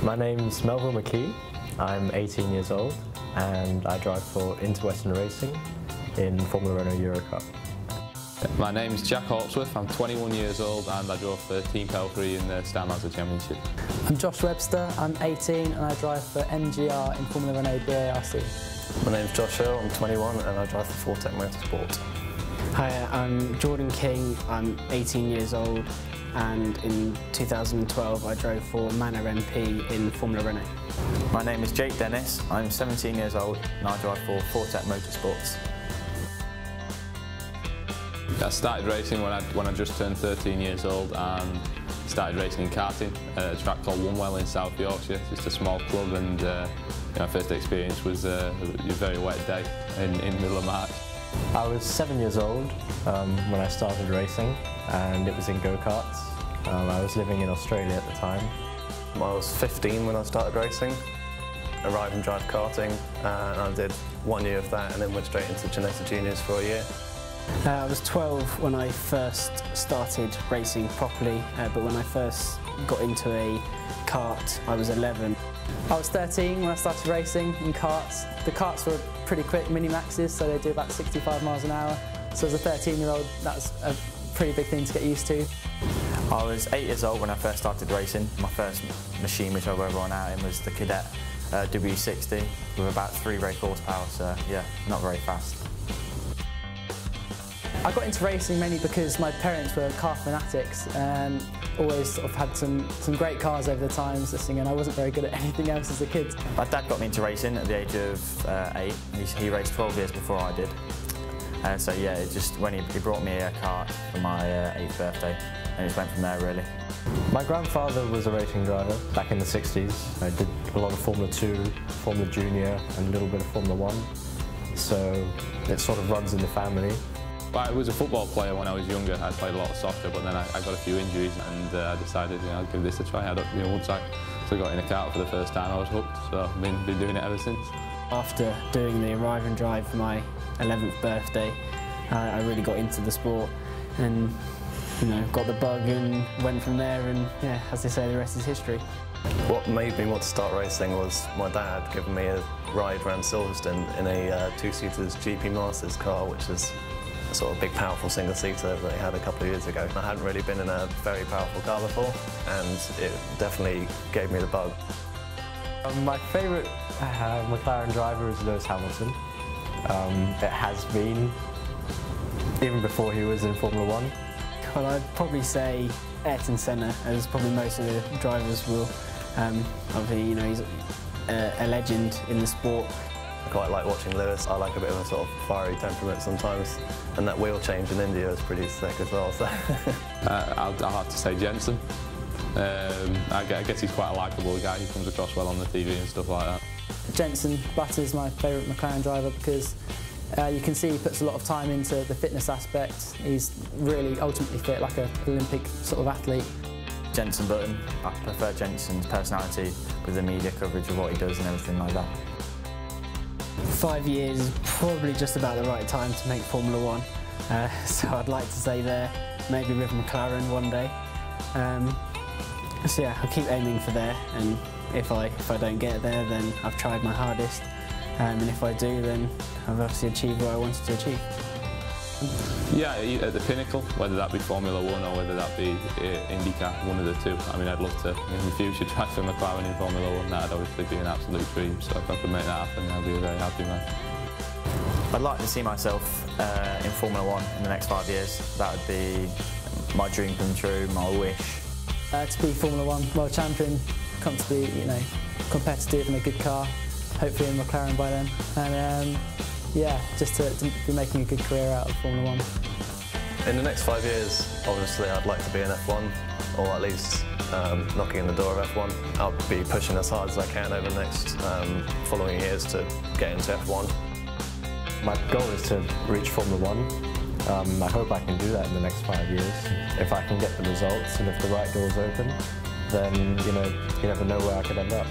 My name's Melville McKee. I'm 18 years old and I drive for Interwestern Racing in Formula Renault Euro Cup. My name's Jack Hawksworth. I'm 21 years old and I drove for Team Pel3 in the Star Mazda Championship. I'm Josh Webster. I'm 18 and I drive for MGR in Formula Renault BRDC. My name's Josh Hill. I'm 21 and I drive for McLaren Autosport. Hi, I'm Jordan King. I'm 18 years old and in 2012 I drove for Manor MP in Formula Renault. My name is Jake Dennis. I'm 17 years old and I drive for Fortec Motorsports. I started racing when I just turned 13 years old and started racing in karting at a track called Onewell in South Yorkshire. It's just a small club, and my first experience was a very wet day in the middle of March. I was 7 years old when I started racing, and it was in go-karts. I was living in Australia at the time. I was 15 when I started racing. I ride and drive karting, and I did 1 year of that and then went straight into Geneta Juniors for a year. I was 12 when I first started racing properly, but when I first got into a kart I was 11. I was 13 when I started racing in karts. The karts were pretty quick mini-maxes, so they do about 65 miles an hour. So as a 13-year-old, that's a pretty big thing to get used to. I was 8 years old when I first started racing. My first machine which I rode everyone out in was the Cadet W60 with about 3 brake horsepower, so yeah, not very fast. I got into racing mainly because my parents were car fanatics and always sort of had some great cars over the times, and I wasn't very good at anything else as a kid. My dad got me into racing at the age of 8. He raced 12 years before I did. So yeah, when he brought me a kart for my 8th birthday, and it just went from there really. My grandfather was a racing driver back in the 60s. I did a lot of Formula 2, Formula Junior and a little bit of Formula 1. So it sort of runs in the family. I was a football player when I was younger. I played a lot of soccer, but then I got a few injuries and I decided I'd give this a try. Once I got in a kart for the first time, I was hooked, so I've been doing it ever since. After doing the arrive and drive for my 11th birthday, I really got into the sport and got the bug and went from there, and yeah, as they say, the rest is history. What made me want to start racing was my dad giving me a ride around Silverstone in a 2-seaters GP Masters car, which is a sort of big, powerful single-seater that he had a couple of years ago. I hadn't really been in a very powerful car before, and it definitely gave me the bug. My favourite McLaren driver is Lewis Hamilton. It has been, even before he was in Formula 1. Well, I'd probably say Ayrton Senna, as probably most of the drivers will. Obviously, he's a legend in the sport. I quite like watching Lewis. I like a bit of a sort of fiery temperament sometimes, and that wheel change in India is pretty sick as well. So. I'll have to say Jensen. I guess he's quite a likeable guy. He comes across well on the TV and stuff like that. Jensen Butter's my favourite McLaren driver because you can see he puts a lot of time into the fitness aspect. He's really ultimately fit, like an Olympic sort of athlete. Jensen Button. I prefer Jensen's personality with the media coverage of what he does and everything like that. 5 years is probably just about the right time to make Formula 1, so I'd like to say there, maybe with McLaren one day. So yeah, I'll keep aiming for there, and if I don't get there, then I've tried my hardest, and if I do, then I've obviously achieved what I wanted to achieve. Yeah, at the pinnacle, whether that be Formula 1 or whether that be IndyCar, one of the two. I mean, I'd love to, in the future, drive for McLaren in Formula 1. That'd obviously be an absolute dream, so if I could make that happen, I'd be a very happy man. I'd like to see myself in Formula 1 in the next 5 years. That would be my dream come true, my wish. To be Formula 1 world champion, comfortably, competitive in a good car, hopefully in McLaren by then, and yeah, just to be making a good career out of Formula 1. In the next 5 years, obviously I'd like to be in F1, or at least knocking on the door of F1. I'll be pushing as hard as I can over the next following years to get into F1. My goal is to reach Formula 1. I hope I can do that in the next 5 years. If I can get the results and if the right doors open, then you never know where I could end up.